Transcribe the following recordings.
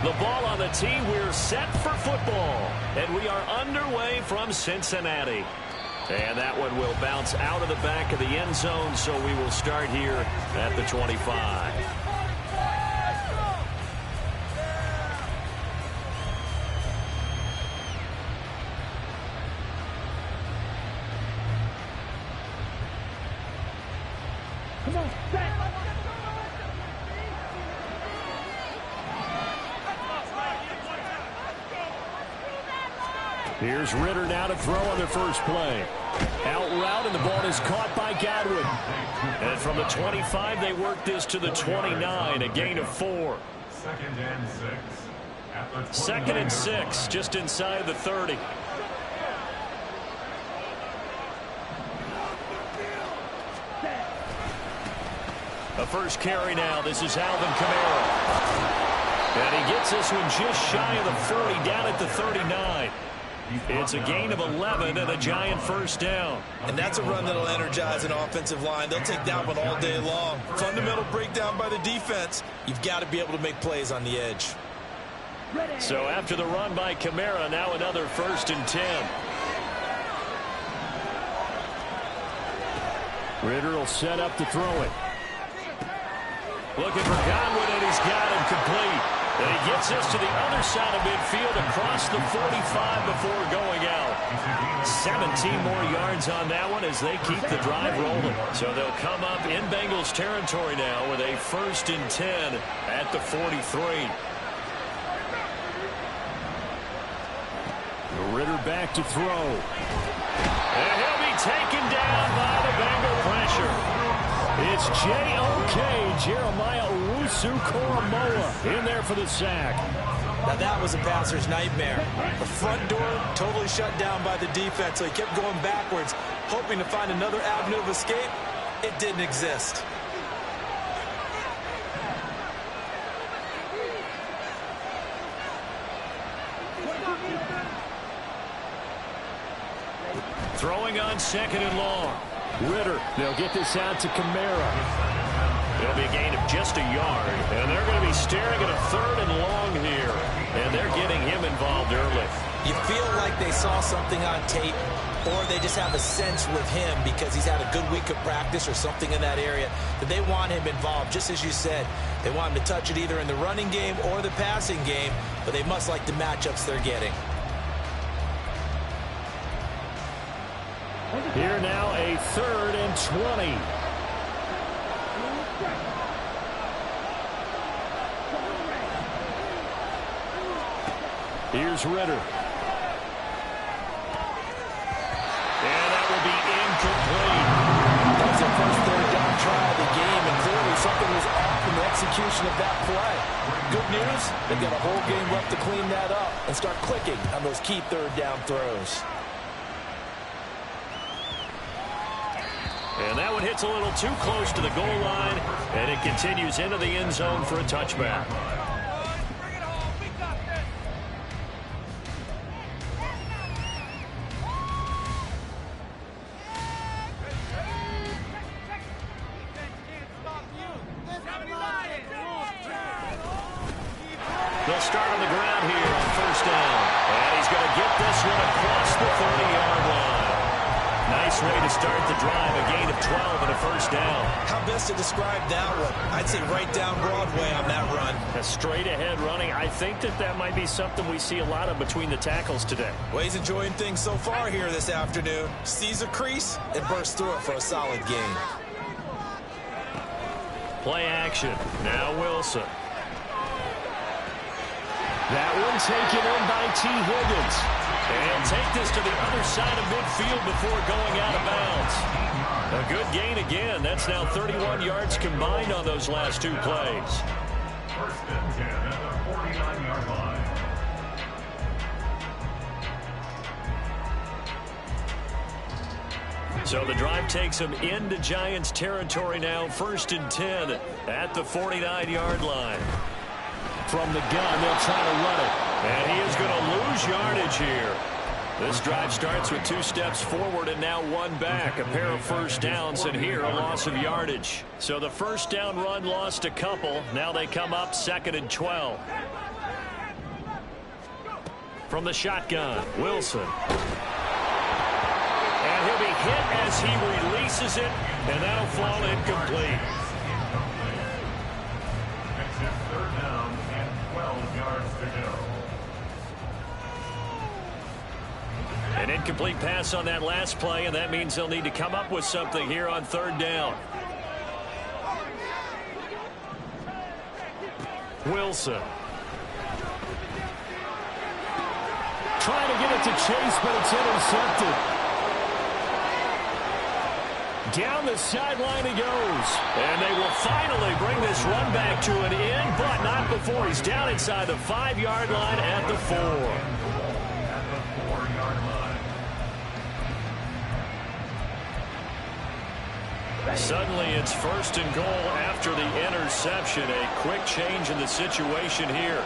The ball on the tee. We're set for football. And we are underway from Cincinnati. And that one will bounce out of the back of the end zone, so we will start here at the 25. Come on, set. Here's Ritter now to throw on their first play. Out route, and the ball is caught by Godwin. And from the 25, they work this to the 29, a gain of 4. Second and 6, just inside the 30. A first carry now. This is Alvin Kamara. And he gets this one just shy of the 40, down at the 39. It's a gain of 11 and a giant first down. And that's a run that'll energize an offensive line. They'll take that one all day long. Fundamental breakdown by the defense. You've got to be able to make plays on the edge. So after the run by Kamara, now another first and 10. Ritter will set up to throw it. Looking for Godwin, and he's got him complete. And he gets this to the other side of midfield across the 45 before going out. 17 more yards on that one as they keep the drive rolling. So they'll come up in Bengals territory now with a first and 10 at the 43. Ritter back to throw. And he'll be taken down by the Bengal pressure. It's J.O.K. Jeremiah Owusu-Koramoah in there for the sack. Now that was a passer's nightmare. The front door totally shut down by the defense, so he kept going backwards, hoping to find another avenue of escape. It didn't exist. Throwing on second and long. Ritter, they'll get this out to Kamara. It'll be a gain of just a yard, and they're going to be staring at a third and long here, and they're getting him involved early. You feel like they saw something on tape, or they just have a sense with him because he's had a good week of practice or something in that area that they want him involved, just as you said. They want him to touch it either in the running game or the passing game, but they must like the matchups they're getting. Here now a third and 20. Here's Ritter. And that will be incomplete. That's the first third down try of the game, and clearly something was off in the execution of that play. Good news, they've got a whole game left to clean that up and start clicking on those key third down throws. And that one hits a little too close to the goal line, and it continues into the end zone for a touchback. They'll start on the ground here on first down. And he's going to get this one across the 30-yard line. Nice way to start the drive, a gain of 12 and a first down. How best to describe that one? I'd say right down Broadway on that run. A straight-ahead running. I think that might be something we see a lot of between the tackles today. Well, he's enjoying things so far here this afternoon. Sees a crease and bursts through it for a solid gain. Play action. Now Wilson. That one taken in by T. Higgins. And take this to the other side of midfield before going out of bounds. A good gain again. That's now 31 yards combined on those last two plays. First and 10 at the 49-yard line. So the drive takes them into Giants territory now. First and 10 at the 49-yard line. From the gun, they'll try to run it. And he is going to lose yardage here. This drive starts with 2 steps forward and now 1 back. A pair of first downs, and here a loss of yardage. So the first down run lost a couple. Now they come up second and 12. From the shotgun, Wilson. And he'll be hit as he releases it, and that'll fall incomplete. Makes it 3rd down and 12 yards to go. An incomplete pass on that last play, and that means they'll need to come up with something here on 3rd down. Wilson. Trying to get it to Chase, but it's intercepted. Down the sideline he goes. And they will finally bring this run back to an end, but not before he's down inside the 5-yard line at the 4. At the 4-yard line. Suddenly it's 1st and goal after the interception. A quick change in the situation here.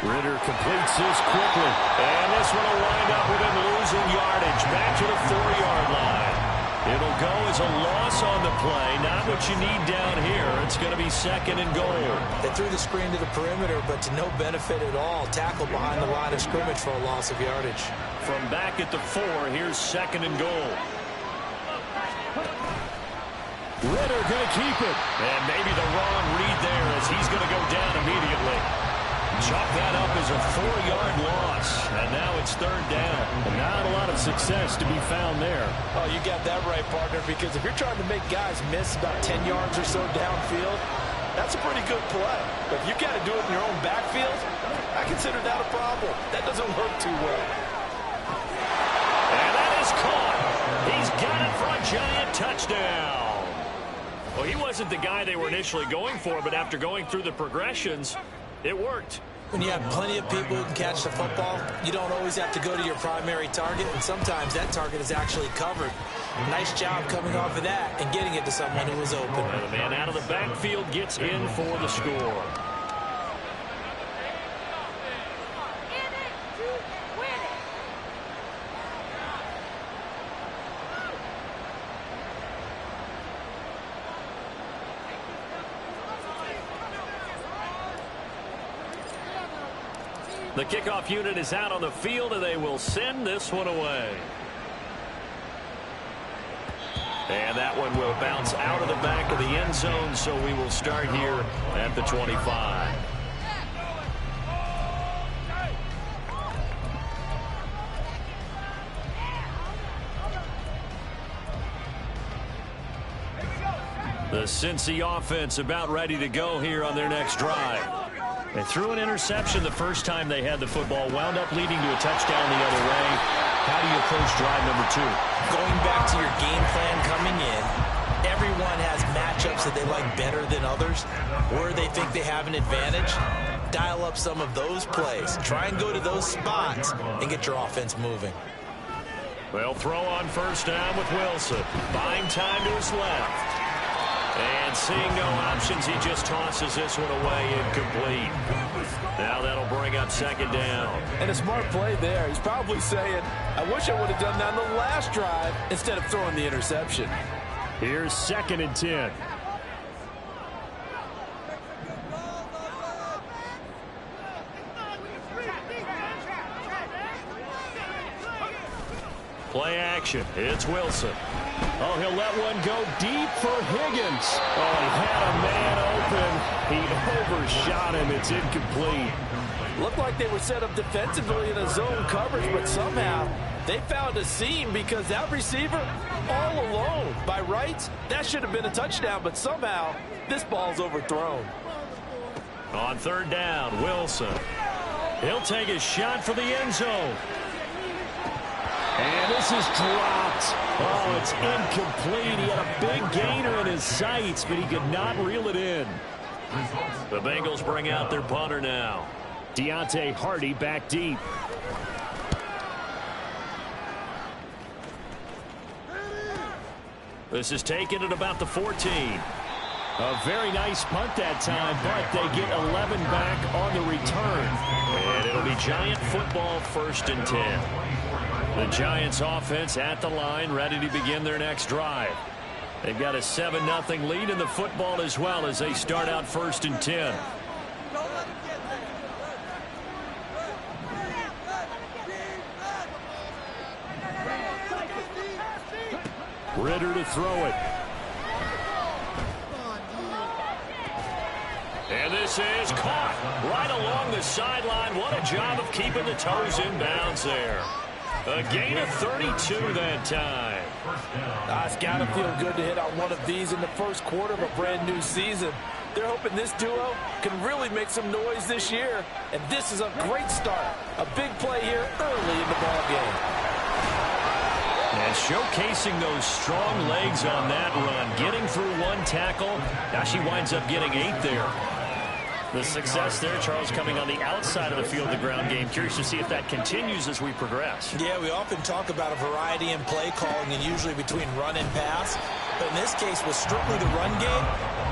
Ritter completes this quickly. And this one will wind up with him losing yardage back to the 4-yard line. It'll go as a loss on the play. Not what you need down here. It's going to be 2nd and goal. They threw the screen to the perimeter, but to no benefit at all. Tackled behind the line of scrimmage for a loss of yardage. From back at the 4, here's 2nd and goal. Ritter going to keep it. And maybe the wrong read there as he's going to go down immediately. Chalk that up as a 4-yard loss. And now it's 3rd down. And not a lot of success to be found there. Oh, you got that right, partner, because if you're trying to make guys miss about 10 yards or so downfield, that's a pretty good play. But if you got to do it in your own backfield, I consider that a problem. That doesn't work too well. And that is caught. He's got it for a giant touchdown. Well, he wasn't the guy they were initially going for, but after going through the progressions, it worked. When you have plenty of people who can catch the football, you don't always have to go to your primary target, and sometimes that target is actually covered. Nice job coming off of that and getting it to someone who was open. And the man out of the backfield gets in for the score. The kickoff unit is out on the field, and they will send this one away. And that one will bounce out of the back of the end zone, so we will start here at the 25. The Cincy offense about ready to go here on their next drive. They threw an interception the first time they had the football, wound up leading to a touchdown the other way. How do you approach drive number 2? Going back to your game plan coming in, everyone has matchups that they like better than others, where they think they have an advantage. Dial up some of those plays. Try and go to those spots and get your offense moving. Well, throw on 1st down with Wilson. Buying time to his left. And seeing no options, he just tosses this one away incomplete. Now that'll bring up 2nd down. And a smart play there. He's probably saying, I wish I would have done that on the last drive instead of throwing the interception. Here's 2nd and 10. Play action. It's Wilson. Oh, he'll let one go deep for Higgins. Oh, he had a man open. He overshot him. It's incomplete. Looked like they were set up defensively in a zone coverage, but somehow they found a seam because that receiver all alone. By rights, that should have been a touchdown, but somehow this ball's overthrown. On 3rd down, Wilson. He'll take a shot for the end zone. And this is dropped. Oh, it's incomplete. He had a big gainer in his sights, but he could not reel it in. The Bengals bring out their punter now. Deontay Hardy back deep. This is taken at about the 14. A very nice punt that time, but they get 11 back on the return. And it'll be Giant football, 1st and 10. The Giants offense at the line, ready to begin their next drive. They've got a 7-0 lead in the football as well as they start out 1st and 10. Ritter to throw it. And this is caught right along the sideline. What a job of keeping the toes in bounds there. A gain of 32 that time. It's got to feel good to hit on one of these in the first quarter of a brand new season. They're hoping this duo can really make some noise this year. And this is a great start. A big play here early in the ball game. And showcasing those strong legs on that run. Getting through one tackle. Now she winds up getting 8 there. The success there, Charles, coming on the outside of the field, the ground game. Curious to see if that continues as we progress. Yeah, we often talk about a variety in play calling and usually between run and pass. But in this case, with strictly the run game,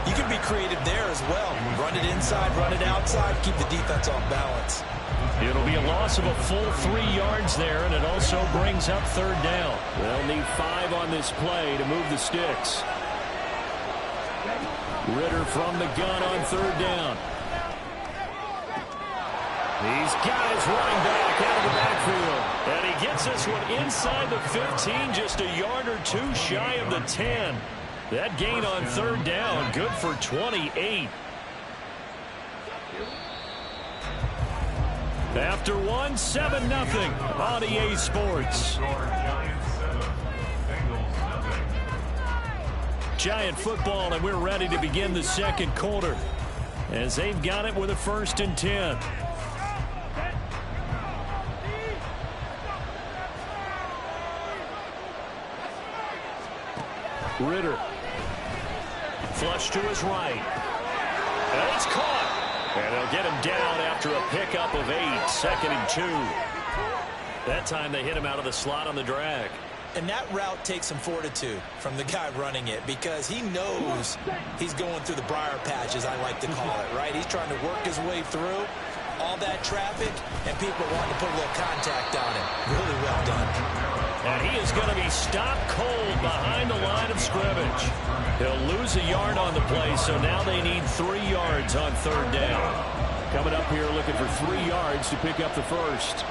you can be creative there as well. Run it inside, run it outside, keep the defense off balance. It'll be a loss of a full 3 yards there, and it also brings up 3rd down. They'll need 5 on this play to move the sticks. Ritter from the gun on 3rd down. He's got his running back out of the backfield. And he gets this one inside the 15, just a yard or 2 shy of the 10. That gain on 3rd down, good for 28. After one, 7-0 on EA Sports. Giant football, and we're ready to begin the second quarter as they've got it with a 1st and 10. Ritter. Flush to his right. And it's caught. And they'll get him down after a pickup of 8. 2nd and 2. That time they hit him out of the slot on the drag. And that route takes some fortitude from the guy running it because he knows he's going through the briar patch, as I like to call it, right? He's trying to work his way through all that traffic, and people wanting to put a little contact on him. Really well done. And he is going to be stopped cold behind the line of scrimmage. He'll lose a yard on the play, so now they need 3 yards on 3rd down. Coming up here looking for 3 yards to pick up the 1st.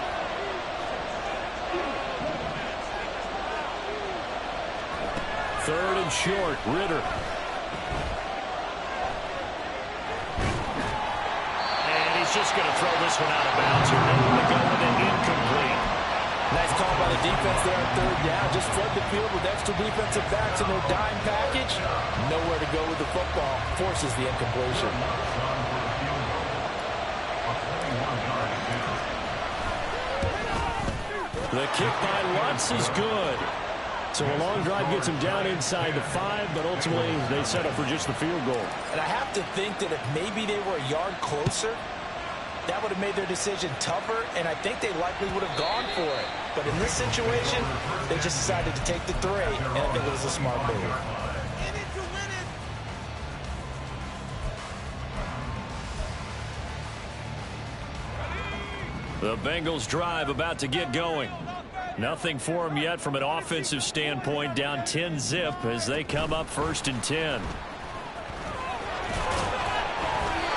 Third and short, Ritter. And he's just going to throw this one out of bounds. Here, nowhere to go with it, incomplete. Nice call by the defense there on 3rd down. Just flood the field with extra defensive backs in their dime package. Nowhere to go with the football. Forces the incompletion. The kick by Lutz is good. So a long drive gets him down inside the 5, but ultimately they settle for just the field goal. And I have to think that if maybe they were a yard closer, that would have made their decision tougher, and I think they likely would have gone for it. But in this situation, they just decided to take the 3, and I think it was a smart move. The Bengals drive about to get going. Nothing for them yet from an offensive standpoint, down 10-zip as they come up 1st and 10.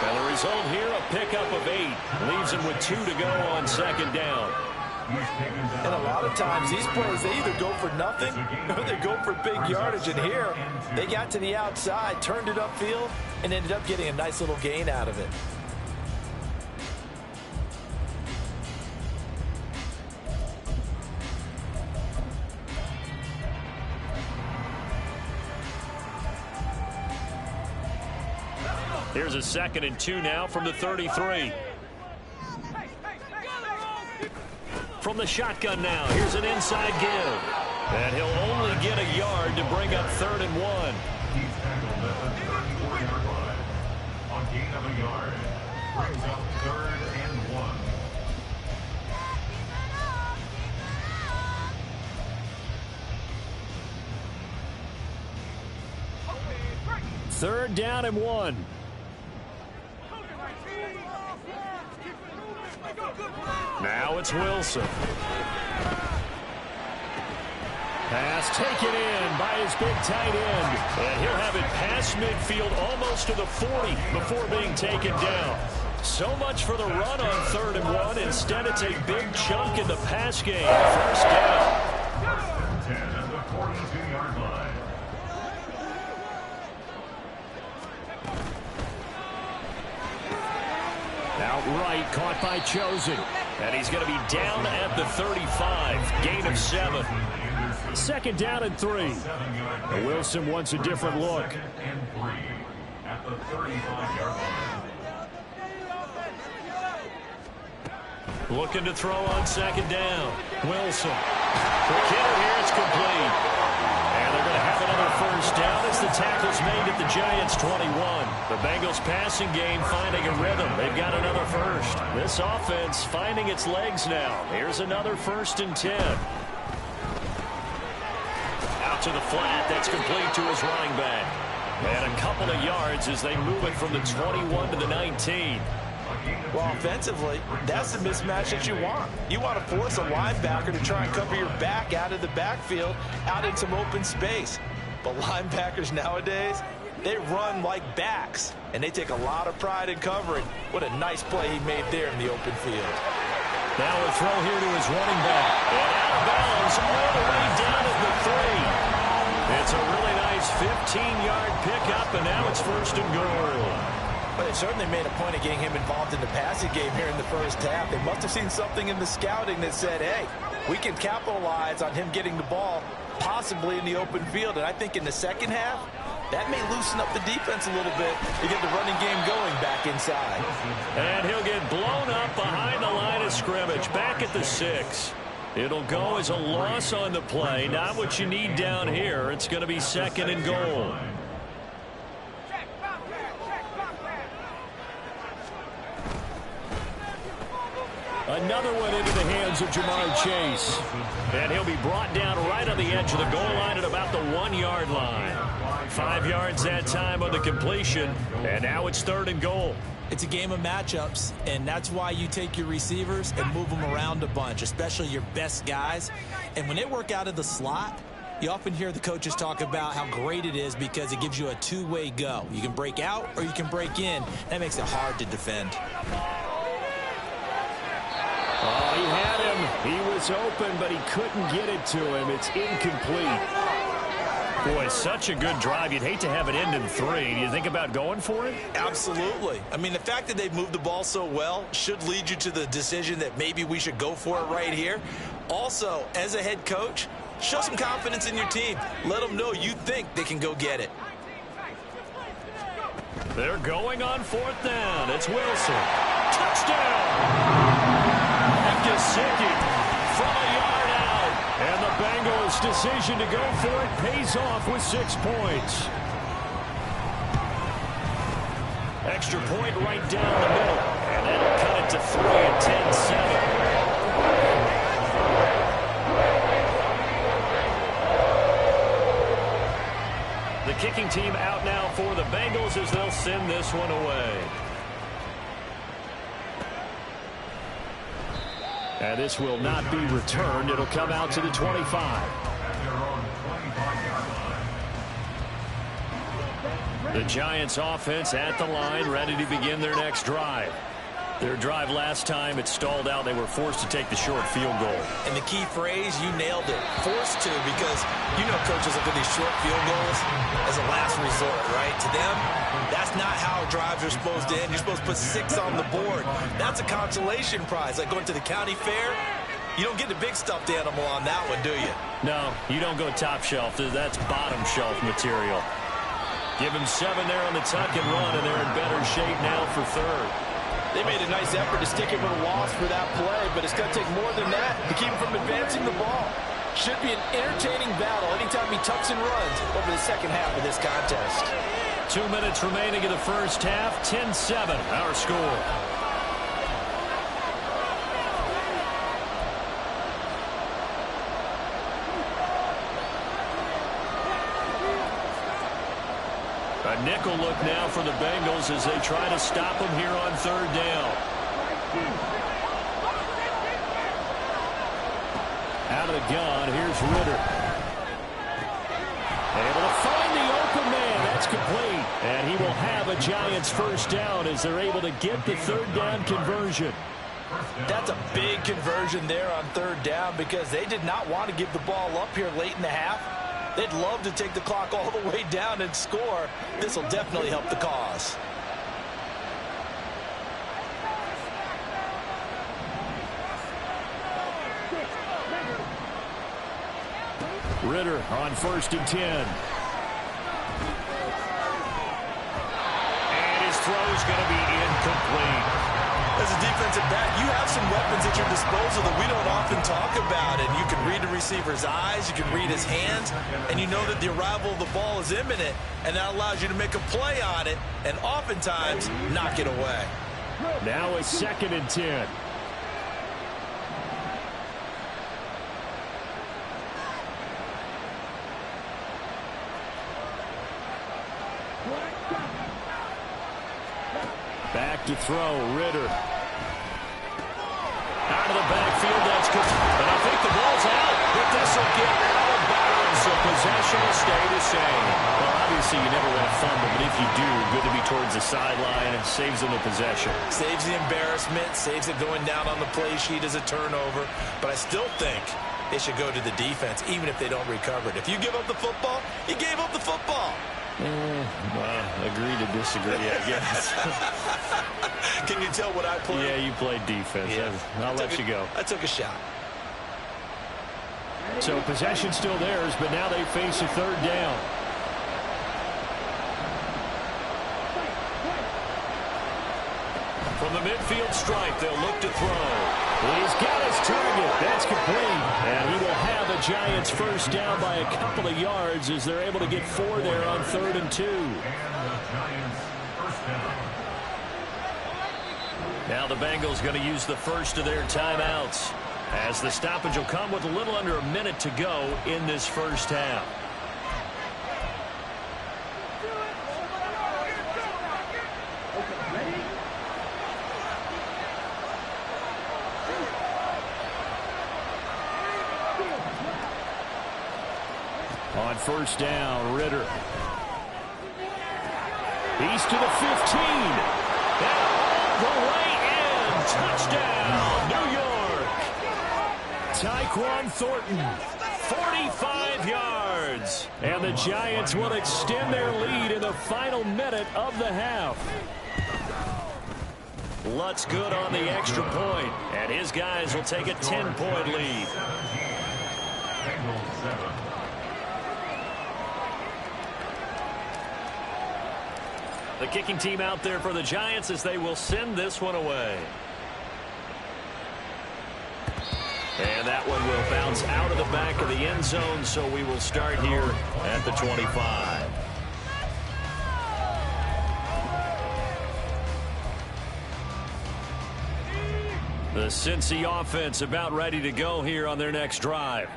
And the result here, a pickup of 8. Leaves them with 2 to go on 2nd down. And a lot of times these plays, they either go for nothing or they go for big yardage. And here, they got to the outside, turned it upfield, and ended up getting a nice little gain out of it. Here's a 2nd and 2 now from the 33. From the shotgun now, here's an inside give. And he'll only get a yard to bring up 3rd and 1. He's handled at the 34-yard line. On gain of a yard, brings up 3rd and 1. Third down and 1. Now it's Wilson. Pass taken in by his big tight end. And he'll have it past midfield almost to the 40 before being taken down. So much for the run on 3rd and 1. Instead, it's a big chunk in the pass game. 1st down. 10 at the 42-yard line. right, caught by Chosen. And he's going to be down at the 35. Gain of 7. Second down and 3. And Wilson wants a different look. At the 35-yard line. Looking to throw on second down. Wilson. Quick hitter here. It's complete. And they're going to have another first down as the tackle's made at the Giants' 21. The Bengals passing game finding a rhythm. They've got another first. This offense finding its legs now. Here's another 1st and 10. Out to the flat. That's complete to his running back. And a couple of yards as they move it from the 21 to the 19. Well, offensively, that's the mismatch that you want. You want to force a linebacker to try and cover your back out of the backfield, out in some open space. But linebackers nowadays, they run like backs, and they take a lot of pride in covering. What a nice play he made there in the open field. Now a throw here to his running back. And out of bounds all the way down at the 3. It's a really nice 15-yard pickup, and now it's 1st and goal. But they certainly made a point of getting him involved in the passing game here in the first half. They must have seen something in the scouting that said, hey, we can capitalize on him getting the ball possibly in the open field. And I think in the second half, that may loosen up the defense a little bit to get the running game going back inside. And he'll get blown up behind the line of scrimmage, back at the 6. It'll go as a loss on the play. Not what you need down here. It's going to be 2nd and goal. Another one into the hands of Jamar Chase. And he'll be brought down right on the edge of the goal line at about the 1-yard line. 5 yards that time on the completion. And now it's 3rd and goal. It's a game of matchups, and that's why you take your receivers and move them around a bunch, especially your best guys. And when they work out of the slot, you often hear the coaches talk about how great it is because it gives you a two-way go. You can break out or you can break in. That makes it hard to defend. Oh, he had him. He was open, but he couldn't get it to him. It's incomplete. Boy, such a good drive. You'd hate to have it end in 3. Do you think about going for it? Absolutely. I mean, the fact that they've moved the ball so well should lead you to the decision that maybe we should go for it right here. Also, as a head coach, show some confidence in your team. Let them know you think they can go get it. They're going on 4th down. It's Wilson. Touchdown! Gesicki from a yard out. And the Bengals' decision to go for it pays off with 6 points. Extra point right down the middle. And that'll cut it to 3 at 10-7. The kicking team out now for the Bengals as they'll send this one away. And this will not be returned. It'll come out to the 25. The Giants offense at the line, ready to begin their next drive. Their drive last time, it stalled out. They were forced to take the short field goal. And the key phrase, you nailed it. Forced to, because you know coaches look at these short field goals as a last resort, right? To them, that's not how drives are supposed to end. You're supposed to put 6 on the board. That's a consolation prize. Like going to the county fair, you don't get the big stuffed animal on that one, do you? No, you don't go top shelf. That's bottom shelf material. Give him 7 there on the tuck and run, and they're in better shape now for 3rd. They made a nice effort to stick him with a loss for that play, but it's going to take more than that to keep him from advancing the ball. Should be an entertaining battle anytime he tucks and runs over the second half of this contest. 2 minutes remaining in the first half. 10-7, our score. A nickel look now for the Bengals as they try to stop him here on 3rd down. Out of the gun, here's Ritter. Able to find the open man. That's complete. And he will have a Giants first down as they're able to get the 3rd down conversion. That's a big conversion there on 3rd down because they did not want to give the ball up here late in the half. They'd love to take the clock all the way down and score. This will definitely help the cause. Ritter on 1st and 10. And his throw is going to be incomplete. As a defensive back, you have some weapons at your disposal that we don't often talk about. And you can read the receiver's eyes, you can read his hands, and you know that the arrival of the ball is imminent, and that allows you to make a play on it and oftentimes knock it away. Now it's 2nd and 10. Back to throw, Ritter. Out of the backfield, that's good. And I think the ball's out, but this will get out of bounds, so possession will stay the same. Well, obviously you never want to fumble, but if you do, good to be towards the sideline and saves them the possession. Saves the embarrassment, saves it going down on the play sheet as a turnover, but I still think it should go to the defense, even if they don't recover it. If you give up the football, you gave up the football. Agree to disagree, I guess. Can you tell what I played? Yeah, you played defense. Yeah. I'll let you go. I took a shot. So possession still theirs, but now they face a 3rd down. From the midfield stripe, they'll look to throw. He's got his target. That's complete. And he will have the Giants 1st down by a couple of yards as they're able to get 4 there on 3rd and 2. Now the Bengals going to use the first of their timeouts, as the stoppage will come with a little under a minute to go in this 1st half. On 1st down, Ritter. He's to the 15. And all the way in. Touchdown, New York. Tyquan Thornton, 45 yards. And the Giants will extend their lead in the final minute of the half. Lutz good on the extra point, and his guys will take a 10-point lead. The kicking team out there for the Giants as they will send this one away. And that one will bounce out of the back of the end zone, so we will start here at the 25. The Cincy offense about ready to go here on their next drive.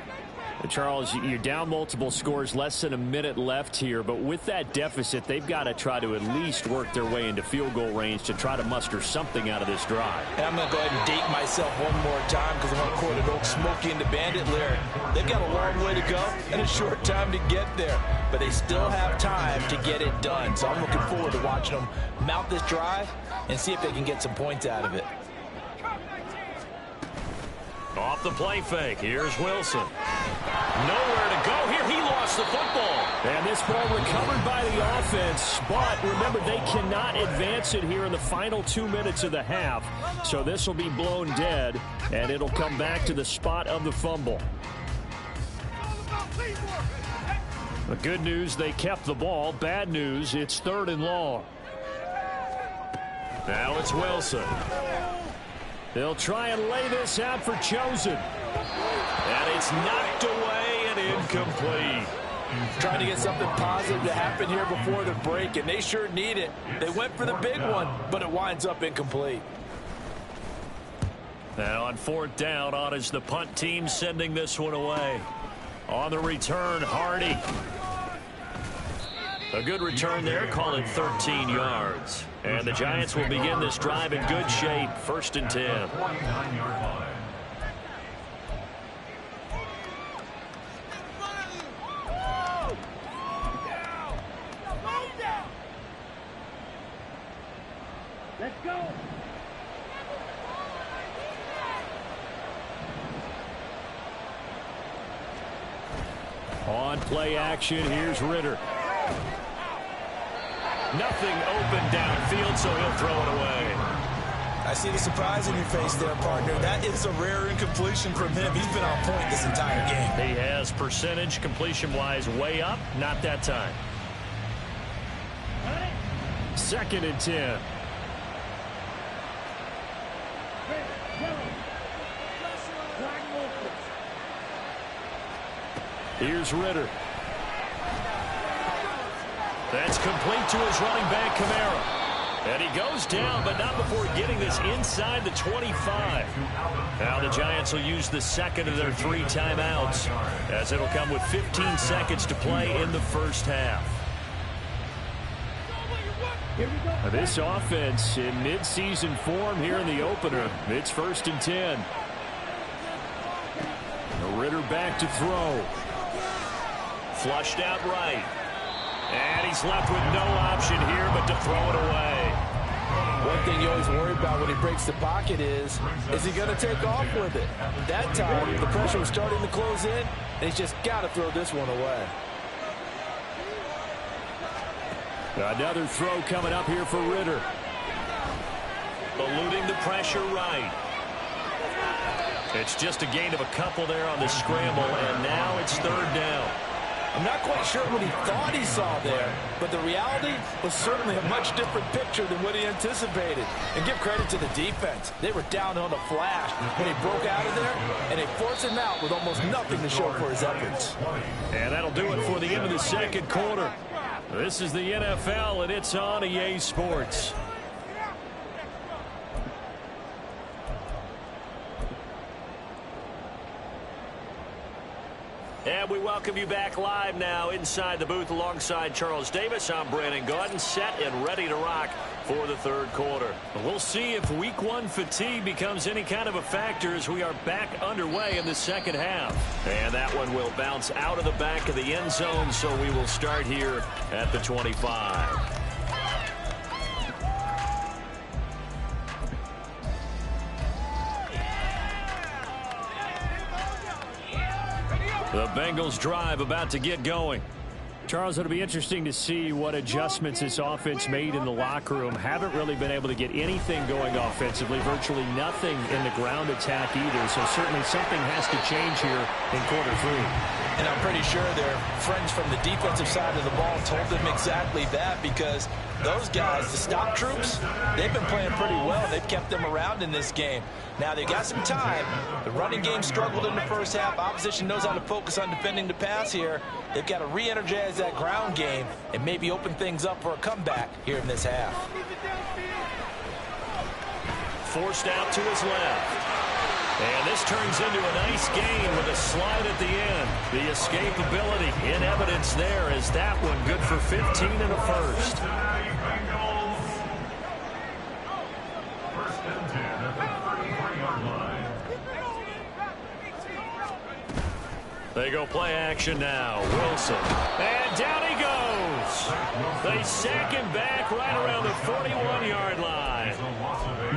Charles, you're down multiple scores, less than a minute left here, but with that deficit, they've got to try to at least work their way into field goal range to try to muster something out of this drive. And I'm going to go ahead and date myself one more time because I want to quote an old Smokey and the Bandit lyric. They've got a long way to go and a short time to get there, but they still have time to get it done. So I'm looking forward to watching them mount this drive and see if they can get some points out of it. Off the play fake. Here's Wilson. Nowhere to go here. He lost the football. And this ball recovered by the offense. But remember, they cannot advance it here in the final 2 minutes of the half. So this will be blown dead, and it'll come back to the spot of the fumble. The good news, they kept the ball. Bad news, it's 3rd and long. Now it's Wilson. They'll try and lay this out for Chosen. And it's knocked away and incomplete. Trying to get something positive to happen here before the break, and they sure need it. They went for the big one, but it winds up incomplete. Now on 4th down, on is the punt team sending this one away. On the return, Hardy. A good return there, call it 13 yards. And the Giants will begin this drive in good shape, 1st and 10. 29-yard line. Let's go. On play action, here's Ritter. Nothing open downfield, so he'll throw it away. I see the surprise in your face there, partner. That is a rare incompletion from him. He's been on point this entire game. He has percentage completion-wise way up. Not that time. 2nd and 10. Here's Ritter. That's complete to his running back, Kamara. And he goes down, but not before getting this inside the 25. Now the Giants will use the second of their 3 timeouts, as it'll come with 15 seconds to play in the first half. This offense in midseason form here in the opener. It's 1st and 10. Ritter back to throw. Flushed out right. And he's left with no option here but to throw it away. One thing you always worry about when he breaks the pocket is he going to take off with it? That time, the pressure was starting to close in, and he's just got to throw this one away. Another throw coming up here for Ritter. Eluding the pressure right. It's just a gain of a couple there on the scramble, and now it's 3rd down. I'm not quite sure what he thought he saw there, but the reality was certainly a much different picture than what he anticipated. And give credit to the defense. They were down on a flash when he broke out of there, and they forced him out with almost nothing to show for his efforts. And that'll do it for the end of the 2nd quarter. This is the NFL, and it's on EA Sports. And we welcome you back live now inside the booth alongside Charles Davis. I'm Brandon Gaudin, set and ready to rock for the 3rd quarter. We'll see if Week 1 fatigue becomes any kind of a factor as we are back underway in the 2nd half. And that one will bounce out of the back of the end zone, so we will start here at the 25. The Bengals drive about to get going. Charles, it'll be interesting to see what adjustments this offense made in the locker room. Haven't really been able to get anything going offensively, virtually nothing in the ground attack either. So certainly something has to change here in quarter 3. And I'm pretty sure their friends from the defensive side of the ball told them exactly that, because those guys, the stop troops, they've been playing pretty well. They've kept them around in this game. Now, they got some time. The running game struggled in the first half. Opposition knows how to focus on defending the pass here. They've got to re-energize that ground game and maybe open things up for a comeback here in this half. Forced out to his left. And this turns into a nice gain with a slide at the end. The escapability in evidence there is that one good for 15 and a first. They go play action now. Wilson. And down he goes. They sack him back right around the 41-yard line.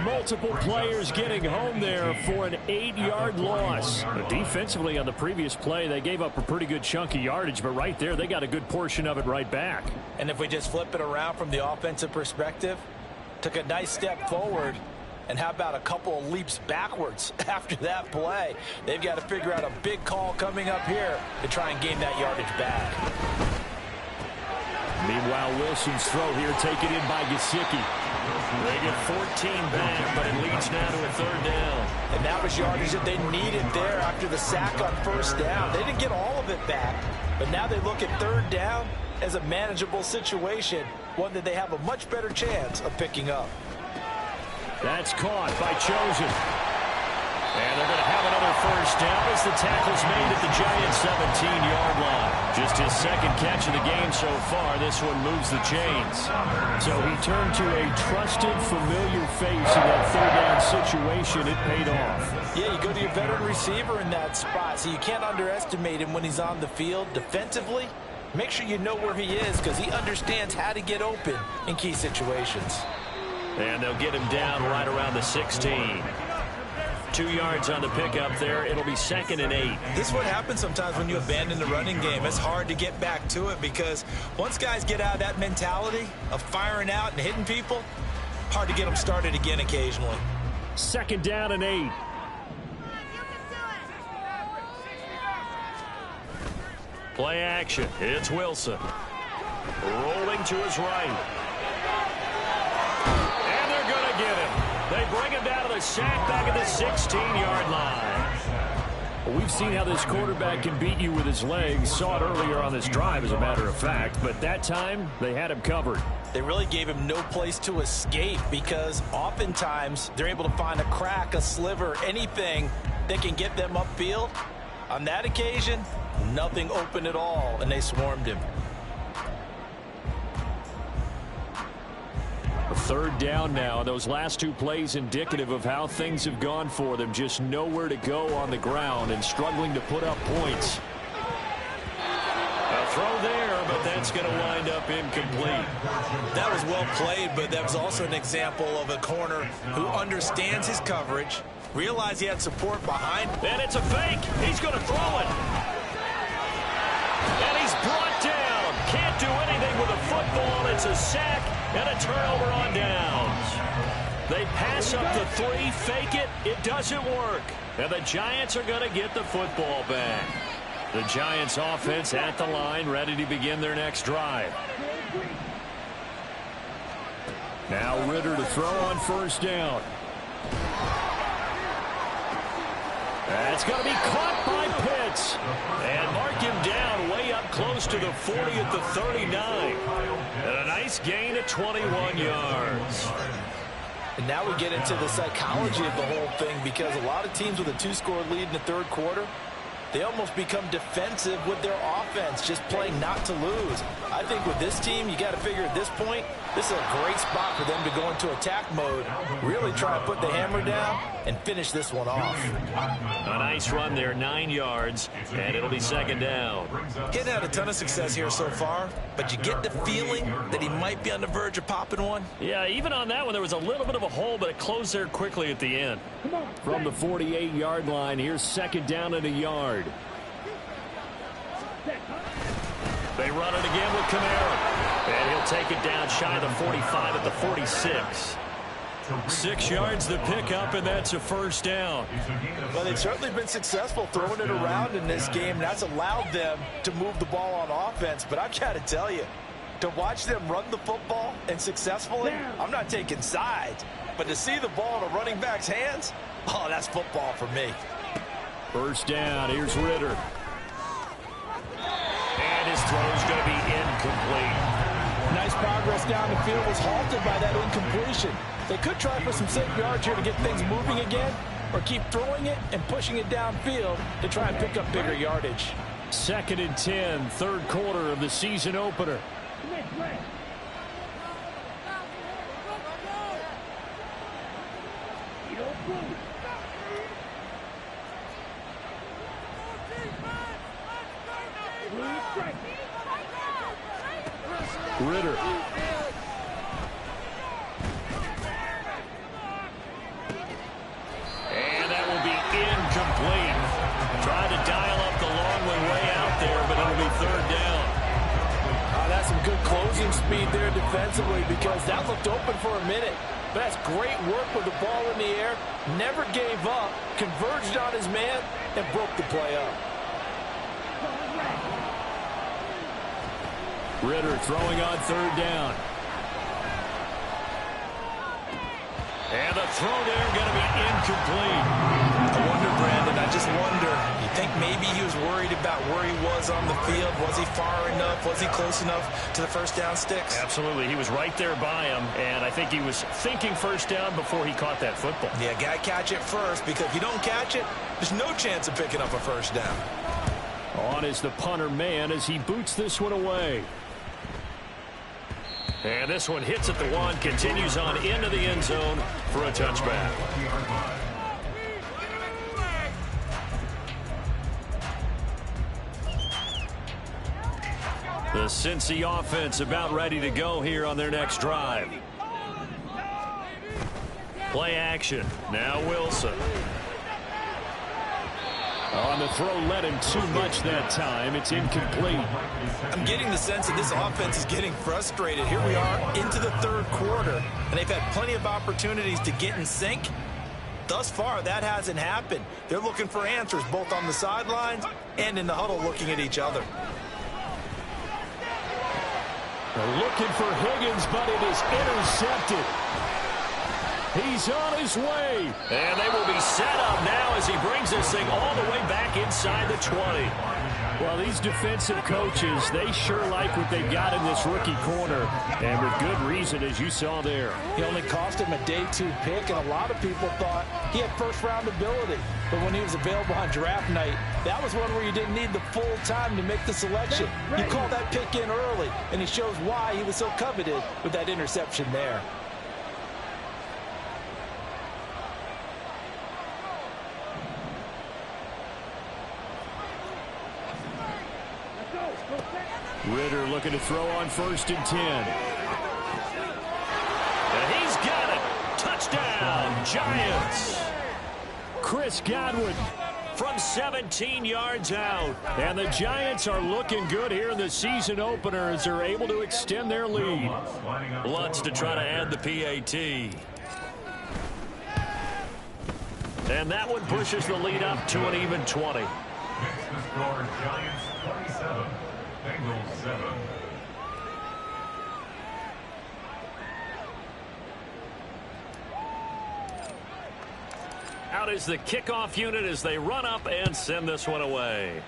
Multiple players getting home there for an 8-yard loss. Defensively on the previous play, they gave up a pretty good chunk of yardage, but right there, they got a good portion of it right back. And if we just flip it around from the offensive perspective, took a nice step forward. And how about a couple of leaps backwards after that play? They've got to figure out a big call coming up here to try and gain that yardage back. Meanwhile, Wilson's throw here taken in by Gesicki. They get 14 back, but it leads now to a 3rd down. And that was yardage that they needed there after the sack on 1st down. They didn't get all of it back, but now they look at 3rd down as a manageable situation, one that they have a much better chance of picking up. That's caught by Chosen. And they're going to have another 1st down as the tackle's made at the Giants' 17-yard line. Just his 2nd catch of the game so far. This one moves the chains. So he turned to a trusted, familiar face in that 3rd down situation. It paid off. Yeah, you go to your veteran receiver in that spot, so you can't underestimate him when he's on the field defensively. Make sure you know where he is, because he understands how to get open in key situations. And they'll get him down right around the 16. 2 yards on the pickup there. It'll be 2nd and 8. This is what happens sometimes when you abandon the running game. It's hard to get back to it, because once guys get out of that mentality of firing out and hitting people, hard to get them started again occasionally. 2nd down and 8. Play action. It's Wilson. Rolling to his right. And they're going to get him. They bring him down to the sack back at the 16-yard line. We've seen how this quarterback can beat you with his legs. Saw it earlier on this drive, as a matter of fact. But that time, they had him covered. They really gave him no place to escape because oftentimes they're able to find a crack, a sliver, anything that can get them upfield. On that occasion, nothing open at all, and they swarmed him. A 3rd down now. Those last 2 plays indicative of how things have gone for them. Just nowhere to go on the ground and struggling to put up points. A throw there, but that's going to wind up incomplete. That was well played, but that was also an example of a corner who understands his coverage, realized he had support behind. And it's a fake. He's going to throw it. And he's brought down. Can't do anything with a football. It's a sack and a turnover on downs. They pass up the 3, fake it. It doesn't work. And the Giants are going to get the football back. The Giants offense at the line, ready to begin their next drive. Now Ritter to throw on 1st down. That's going to be caught by Pitts. And mark him down way up close to the 40 at the 39. And a nice gain of 21 yards. And now we get into the psychology of the whole thing, because a lot of teams with a 2-score lead in the 3rd quarter, they almost become defensive with their offense, just playing not to lose. I think with this team, you got to figure at this point, this is a great spot for them to go into attack mode, really try to put the hammer down and finish this one off. A nice run there, 9 yards, and it'll be 2nd down. Getting had a ton of success here so far, but you get the feeling that he might be on the verge of popping one. Yeah, even on that one, there was a little bit of a hole, but it closed there quickly at the end. From the 48-yard line, here's 2nd down and a yard. They run it again with Kamara. And he'll take it down shy of the 45 at the 46. 6 yards the pickup, and that's a 1st down. Well, they've certainly been successful throwing it around in this game, and that's allowed them to move the ball on offense. But I've got to tell you, to watch them run the football and successfully, I'm not taking sides. But to see the ball in a running back's hands, oh, that's football for me. 1st down, here's Ritter. And his throw's going to be incomplete. Nice progress down the field was halted by that incompletion. They could try for some safe yards here to get things moving again, or keep throwing it and pushing it downfield to try and pick up bigger yardage. 2nd and 10, 3rd quarter of the season opener. Ritter. And that will be incomplete. Trying to dial up the long way out there, but it'll be 3rd down. That's some good closing speed there defensively, because that looked open for a minute. But that's great work with the ball in the air. Never gave up, converged on his man, and broke the play up. Ritter throwing on 3rd down. And the throw there going to be incomplete. I wonder, Brandon, I just wonder, you think maybe he was worried about where he was on the field? Was he far enough? Was he close enough to the 1st down sticks? Absolutely. He was right there by him, and I think he was thinking 1st down before he caught that football. Yeah, got to catch it first, because if you don't catch it, there's no chance of picking up a 1st down. On is the punter man as he boots this one away. And this one hits at the 1, continues on into the end zone for a touchback. The Cincy offense about ready to go here on their next drive. Play action. Now Wilson. On the throw, led him too much that time. It's incomplete. I'm getting the sense that this offense is getting frustrated. Here we are into the 3rd quarter, and they've had plenty of opportunities to get in sync, thus far, that hasn't happened. They're looking for answers both on the sidelines and in the huddle looking at each other. They're looking for Higgins, but it is intercepted. He's on his way. And they will be set up now as he brings this thing all the way back inside the 20. Well, these defensive coaches, they sure like what they've got in this rookie corner, and with good reason, as you saw there. He only cost him a day 2 pick, and a lot of people thought he had first-round ability. But when he was available on draft night, that was one where you didn't need the full time to make the selection. You called that pick in early, and he shows why he was so coveted with that interception there. Ritter looking to throw on 1st and 10. And he's got it. Touchdown, Giants. Chris Godwin From 17 yards out. And the Giants are looking good here in the season opener as they're able to extend their lead. Lutz to try to add the PAT. And that one pushes the lead up to an even 20. Next to score, Giants 27, Bengals 7. Out is the kickoff unit as they run up and send this one away.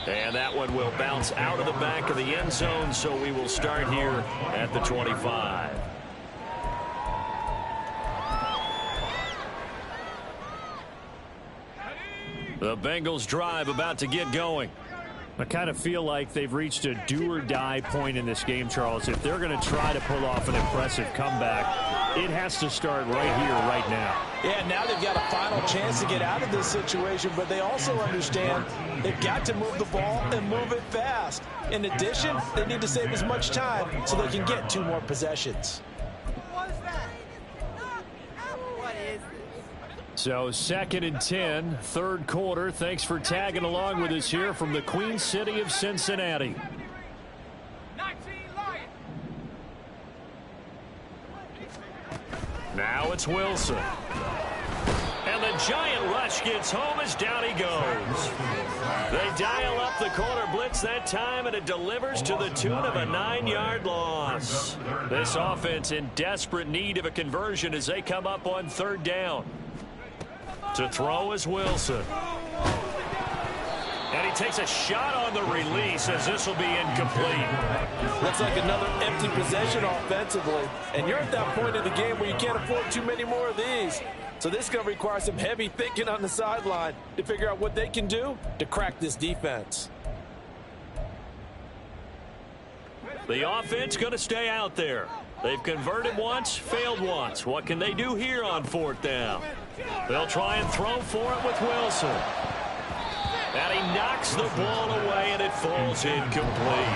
And that one will bounce out of the back of the end zone, so we will start here at the 25. The Bengals drive about to get going. I kind of feel like they've reached a do-or-die point in this game, Charles. If they're going to try to pull off an impressive comeback, it has to start right here, right now. Yeah, now they've got a final chance to get out of this situation, but they also understand they've got to move the ball and move it fast. In addition, they need to save as much time so they can get 2 more possessions. So 2nd and 10, 3rd quarter. Thanks for tagging along with us here from the Queen City of Cincinnati. Now it's Wilson. And the giant rush gets home as down he goes. They dial up the corner blitz that time, and it delivers to the tune of a 9-yard loss. This offense in desperate need of a conversion as they come up on 3rd down. To throw is Wilson. And he takes a shot on the release as this will be incomplete. Looks like another empty possession offensively. And you're at that point in the game where you can't afford too many more of these. So this is going to require some heavy thinking on the sideline to figure out what they can do to crack this defense. The offense going to stay out there. They've converted once, failed once. What can they do here on 4th down? They'll try and throw for it with Wilson. And he knocks the ball away, and it falls incomplete.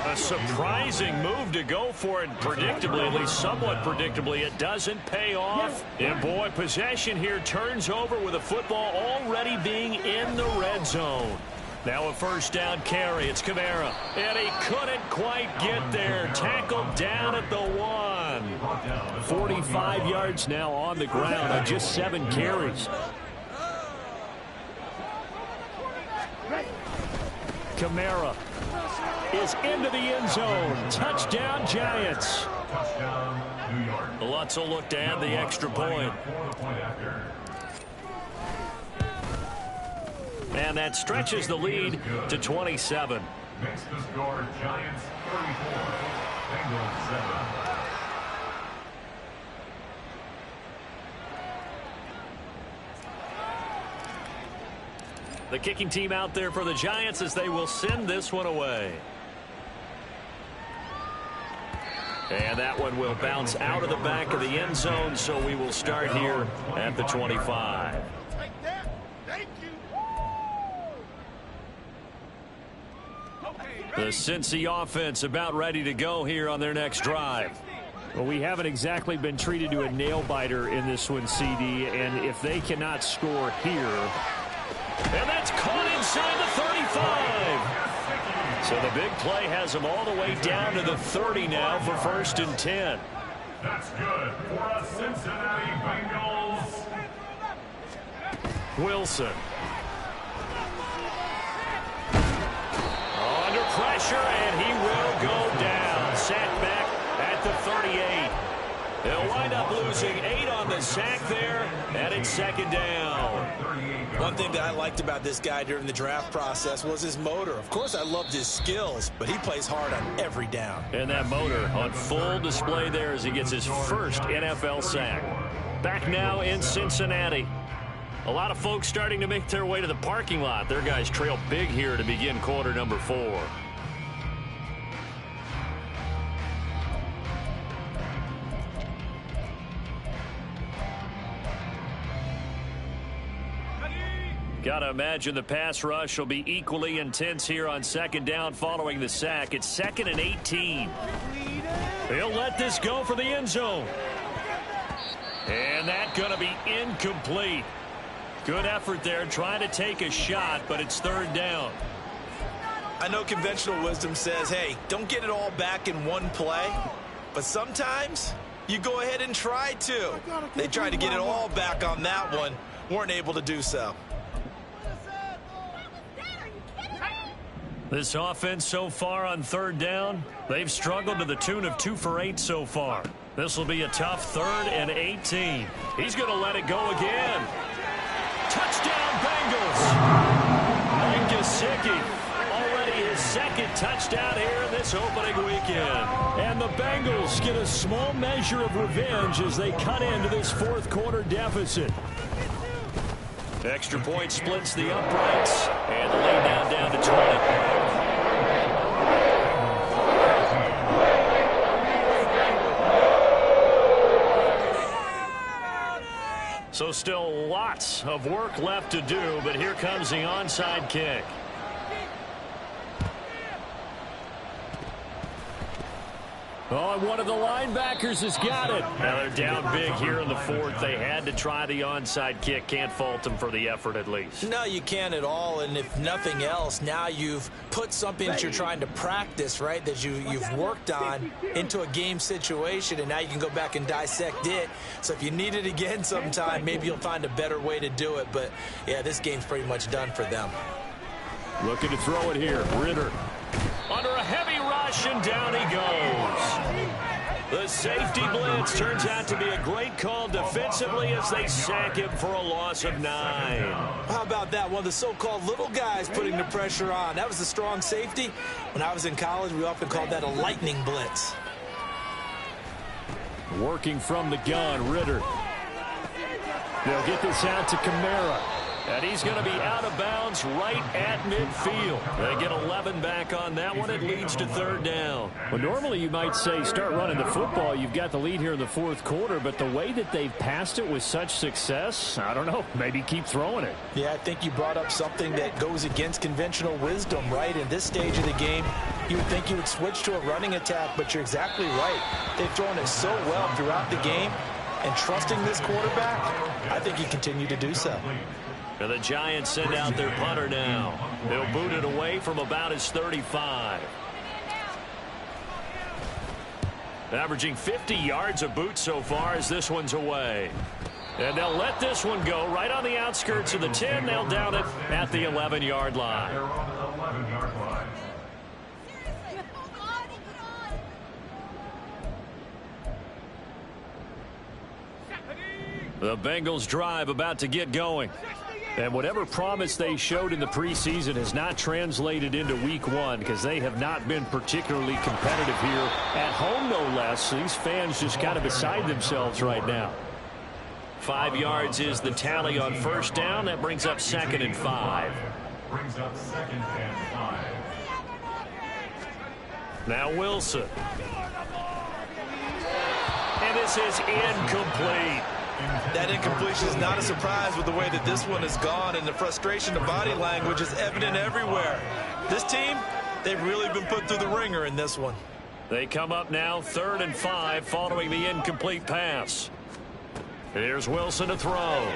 A surprising move to go for it predictably, at least somewhat predictably. It doesn't pay off. And boy, possession here turns over with the football already being in the red zone. Now a 1st down carry. It's Kamara. And he couldn't quite get there. Tackled down at the 1. 45 yards now on the ground on just 7 carries. Kamara is into the end zone. Touchdown, Giants. Touchdown, New York. Lutz will look to add the extra point. And that stretches the lead to 27. Next to score, Giants 34, Bengals 7. The kicking team out there for the Giants as they will send this one away. And that one will bounce out of the back of the end zone, so we will start here at the 25. The Cincy offense about ready to go here on their next drive. Well, we haven't exactly been treated to a nail-biter in this one, CD, and if they cannot score here... And that's caught inside the 35. So the big play has them all the way down to the 30 now for 1st and 10. That's good for the Cincinnati Bengals. Wilson. Under pressure, and he will go down. Sacked back at the 38. They'll wind up losing 8 on the sack there, and it's second down. One thing that I liked about this guy during the draft process was his motor. Of course, I loved his skills, but he plays hard on every down. And that motor on full display there as he gets his first NFL sack. Back now in Cincinnati. A lot of folks starting to make their way to the parking lot. Their guys trail big here to begin quarter number 4. Gotta imagine the pass rush will be equally intense here on second down following the sack. It's 2nd and 18. He'll let this go for the end zone. And that's gonna be incomplete. Good effort there, trying to take a shot, but it's 3rd down. I know conventional wisdom says, hey, don't get it all back in one play. But sometimes you go ahead and try to. They tried to get it all back on that one. Weren't able to do so. This offense so far on 3rd down, they've struggled to the tune of 2 for 8 so far. This will be a tough 3rd and 18. He's going to let it go again. Touchdown, Bengals. Mike Gesicki, already his 2nd touchdown here in this opening weekend. And the Bengals get a small measure of revenge as they cut into this 4th quarter deficit. Extra point splits the uprights, and the lay down to 20. So still lots of work left to do, but here comes the onside kick. Oh, and one of the linebackers has got it. Now they're down big here in the 4th. They had to try the onside kick. Can't fault them for the effort at least. No, you can't at all. And if nothing else, now you've put something that you're trying to practice, right, that you've worked on into a game situation, and now you can go back and dissect it. So if you need it again sometime, maybe you'll find a better way to do it. But, yeah, this game's pretty much done for them. Looking to throw it here. Ritter under a heavy rush, and down he goes. The safety blitz turns out to be a great call defensively as they sack him for a loss of 9. How about that? One of the so-called little guys putting the pressure on. That was the strong safety. When I was in college, we often called that a lightning blitz. Working from the gun, Ritter. They'll get this out to Kamara. And he's going to be out of bounds right at midfield. They get 11 back on that one. It leads to 3rd down. Well, normally you might say start running the football. You've got the lead here in the 4th quarter. But the way that they've passed it with such success, I don't know, maybe keep throwing it. Yeah, I think you brought up something that goes against conventional wisdom, right? In this stage of the game, you would think you would switch to a running attack, but you're exactly right. They've thrown it so well throughout the game. And trusting this quarterback, I think you continue to do so. And the Giants send out their punter now. They'll boot it away from about his 35. Averaging 50 yards a boot so far as this one's away. And they'll let this one go right on the outskirts of the 10. They'll down it at the 11-yard line. They're on the 11-yard line. The Bengals drive about to get going. And whatever promise they showed in the preseason has not translated into week 1 because they have not been particularly competitive here at home, no less. These fans just kind of beside themselves right now. 5 yards is the tally on 1st down. That brings up 2nd and 5. Brings up 2nd and 5. Now Wilson. And this is incomplete. That incompletion is not a surprise with the way that this one has gone, and the frustration, the body language is evident everywhere. This team, they've really been put through the ringer in this one. They come up now 3rd and 5 following the incomplete pass. Here's Wilson to throw.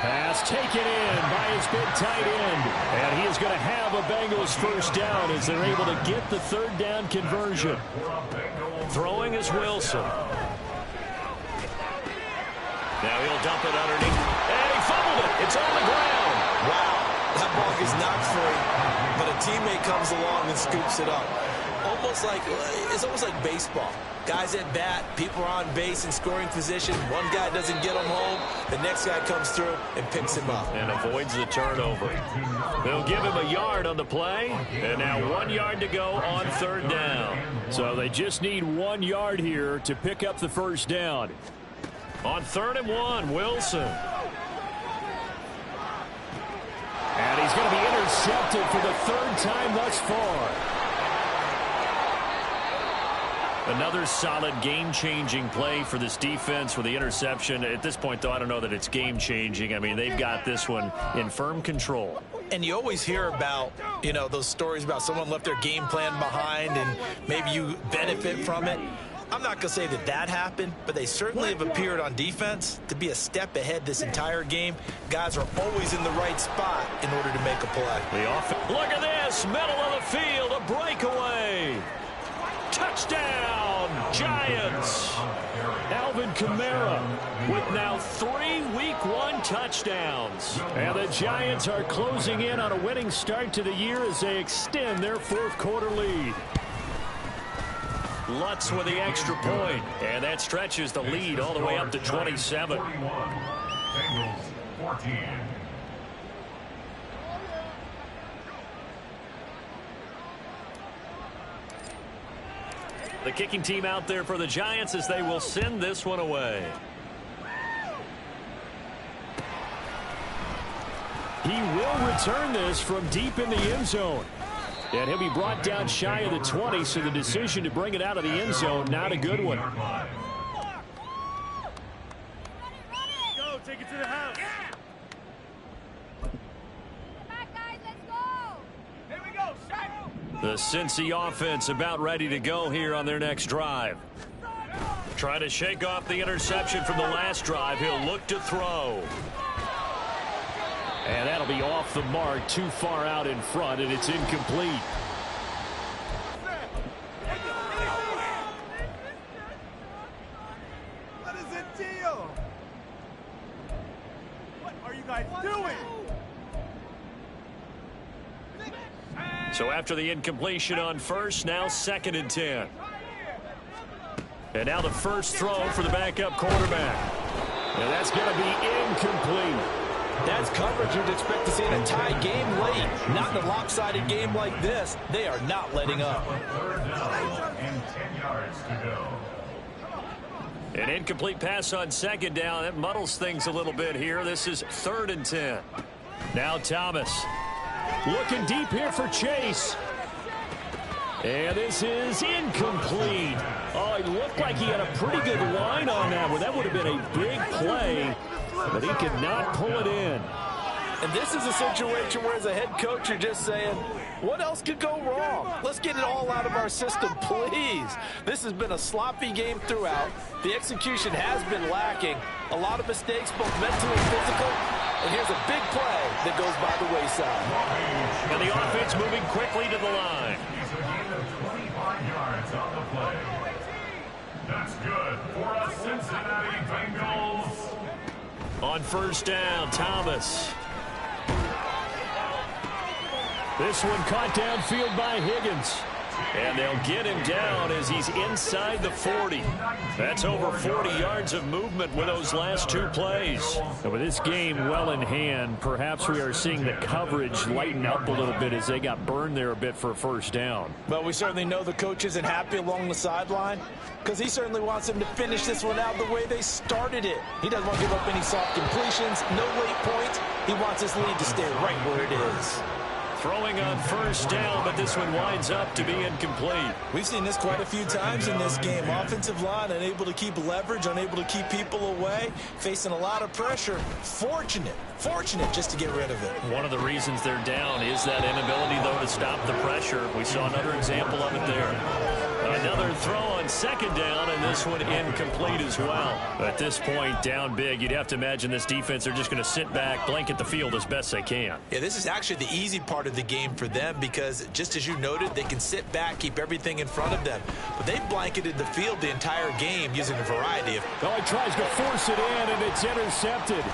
Pass taken in by his big tight end. And he is going to have a Bengals 1st down as they're able to get the 3rd down conversion. Throwing is Wilson. Now he'll dump it underneath. And he fumbled it. It's on the ground. Wow, that ball is knocked free, but a teammate comes along and scoops it up. It's almost like baseball. Guys at bat, people are on base in scoring position. One guy doesn't get him home. The next guy comes through and picks him up. And avoids the turnover. They'll give him a yard on the play. And now 1 yard to go on third down. So they just need 1 yard here to pick up the first down. On 3rd and 1, Wilson. And he's going to be intercepted for the 3rd time thus far. Another solid game-changing play for this defense with the interception. At this point, though, I don't know that it's game-changing. I mean, they've got this one in firm control. And you always hear about, those stories about someone left their game plan behind and maybe you benefit from it. I'm not going to say that happened, but they certainly have appeared on defense to be a step ahead this entire game. Guys are always in the right spot in order to make a play. Look at this, middle of the field, a breakaway. Touchdown, Giants. Alvin Kamara with now 3 Week 1 touchdowns. And the Giants are closing in on a winning start to the year as they extend their 4th quarter lead. Lutz with the extra point, and that stretches the lead all the way up to 27. Bengals 14. The kicking team out there for the Giants as they will send this one away. He will return this from deep in the end zone. And he'll be brought down shy of the 20, so the decision to bring it out of the end zone, not a good one. Go, take it to the house. Back, guys, let's go. Here we go, Shaq. The Cincy offense about ready to go here on their next drive. Trying to shake off the interception from the last drive. He'll look to throw. And that'll be off the mark, too far out in front, and it's incomplete. What is the deal? What are you guys doing? So after the incompletion on first, now 2nd and 10. And now the first throw for the backup quarterback. And that's going to be incomplete. That's coverage you'd expect to see in a tie game late. Not in a lopsided game like this. They are not letting up. 3rd down and 10 yards to go. An incomplete pass on 2nd down. That muddles things a little bit here. This is 3rd and 10. Now Thomas. Looking deep here for Chase. And this is incomplete. Oh, it looked like he had a pretty good line on that one. That would have been a big play, but he could not pull it in. And this is a situation where as a head coach you're just saying, what else could go wrong? Let's get it all out of our system, please. This has been a sloppy game throughout. The execution has been lacking. A lot of mistakes, both mental and physical. And here's a big play that goes by the wayside. And the offense moving quickly to the line. He's a gain of 25 yards on the play. That's good for a Cincinnati Bengals. On first down, Thomas. This one caught downfield by Higgins. And they'll get him down as he's inside the 40. That's over 40 yards of movement with those last 2 plays. And with this game well in hand, perhaps we are seeing the coverage lighten up a little bit as they got burned there a bit for a first down. Well, we certainly know the coach isn't happy along the sideline because he certainly wants them to finish this one out the way they started it. He doesn't want to give up any soft completions, no late points. He wants his lead to stay right where it is. Throwing on first down, but this one winds up to be incomplete. We've seen this quite a few times in this game. Offensive line unable to keep leverage, unable to keep people away, facing a lot of pressure. Fortunate just to get rid of it. One of the reasons they're down is that inability, though, to stop the pressure. We saw another example of it there. Another throw on second down, and this one incomplete as well. At this point, down big, you'd have to imagine this defense, they're just going to sit back, blanket the field as best they can. Yeah, this is actually the easy part of the game for them because, just as you noted, they can sit back, keep everything in front of them. But they've blanketed the field the entire game using a variety of... Oh, he tries to force it in, and it's intercepted.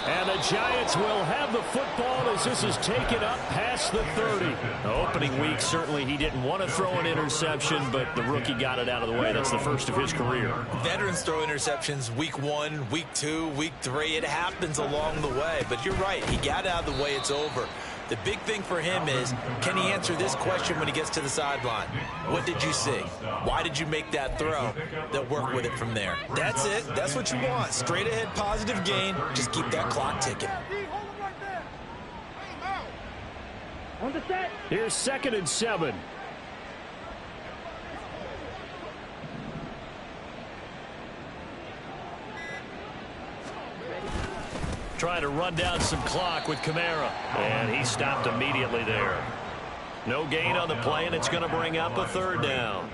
And the Giants will have the football as this is taken up past the 30. The opening week, certainly he didn't want to throw an interception, but the rookie got it out of the way. That's the first of his career. Veterans throw interceptions week 1, week 2, week 3. It happens along the way. But you're right. He got out of the way. It's over. The big thing for him is, can he answer this question when he gets to the sideline? What did you see? Why did you make that throw? They'll work with it from there. That's it. That's what you want. Straight ahead positive gain. Just keep that clock ticking. Here's 2nd and 7. Trying to run down some clock with Kamara. And he stopped immediately there. No gain on the play, and it's going to bring up a 3rd down.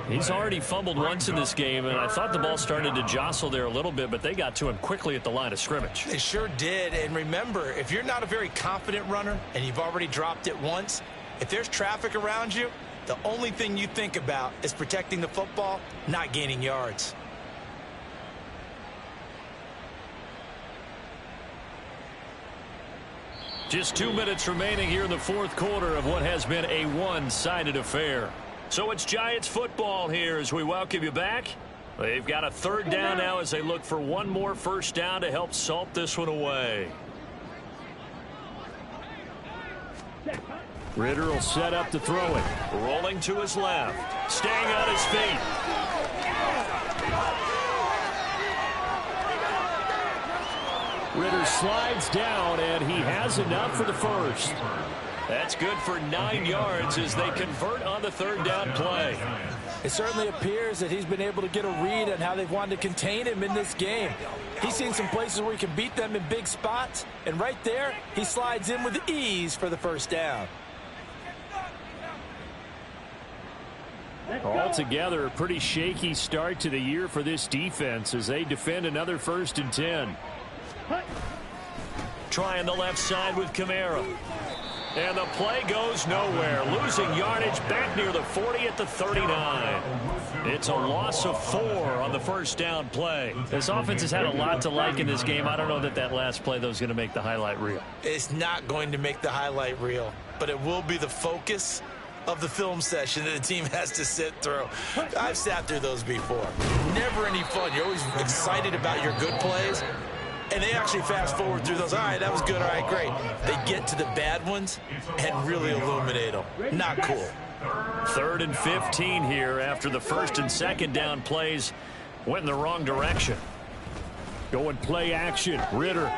He's already fumbled once in this game, and I thought the ball started to jostle there a little bit, but they got to him quickly at the line of scrimmage. They sure did. And remember, if you're not a very confident runner and you've already dropped it once, if there's traffic around you, the only thing you think about is protecting the football, not gaining yards. Just 2 minutes remaining here in the 4th quarter of what has been a one-sided affair. So it's Giants football here as we welcome you back. They've got a 3rd down now as they look for one more first down to help salt this one away. Ritter will set up to throw it. Rolling to his left. Staying on his feet. Ritter slides down, and he has enough for the first. That's good for 9 yards as they convert on the 3rd down play. It certainly appears that he's been able to get a read on how they've wanted to contain him in this game. He's seen some places where he can beat them in big spots, and right there, he slides in with ease for the first down. Altogether, a pretty shaky start to the year for this defense as they defend another 1st and 10. Trying the left side with Kamara. And the play goes nowhere. Losing yardage back near the 40 at the 39. It's a loss of 4 on the first down play. This offense has had a lot to like in this game. I don't know that last play, though, is going to make the highlight reel. It's not going to make the highlight reel, but it will be the focus of the film session that the team has to sit through. I've sat through those before. Never any fun. You're always excited about your good plays. And they actually fast forward through those. All right, that was good. All right, great. They get to the bad ones and really illuminate them. Not cool. 3rd and 15 here after the 1st and 2nd down plays went in the wrong direction. Going play action. Ritter.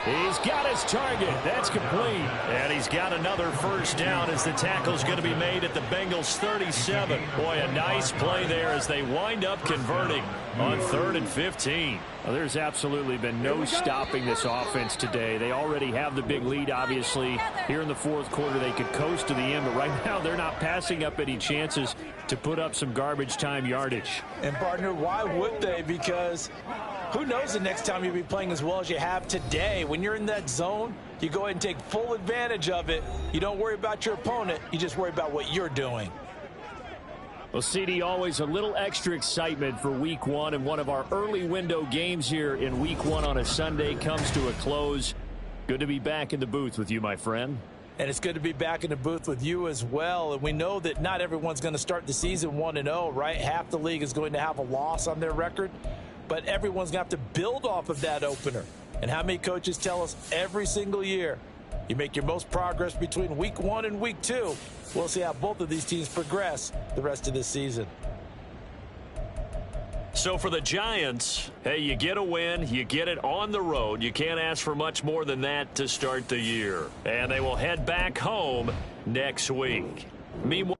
He's got his target. That's complete. And he's got another first down as the tackle's going to be made at the Bengals 37. Boy, a nice play there as they wind up converting on 3rd and 15. Well, there's absolutely been no stopping this offense today. They already have the big lead, obviously. Here in the 4th quarter, they could coast to the end, but right now they're not passing up any chances to put up some garbage time yardage. And, partner, why would they? Because who knows the next time you'll be playing as well as you have today. When you're in that zone, you go ahead and take full advantage of it. You don't worry about your opponent. You just worry about what you're doing. Well, CD, always a little extra excitement for Week 1, and one of our early window games here in Week 1 on a Sunday comes to a close. Good to be back in the booth with you, my friend. And it's good to be back in the booth with you as well. And we know that not everyone's going to start the season 1-0, right? Half the league is going to have a loss on their record, but everyone's going to have to build off of that opener. And how many coaches tell us every single year, you make your most progress between Week 1 and Week 2. We'll see how both of these teams progress the rest of this season. So for the Giants, hey, you get a win, you get it on the road. You can't ask for much more than that to start the year. And they will head back home next week. Meanwhile,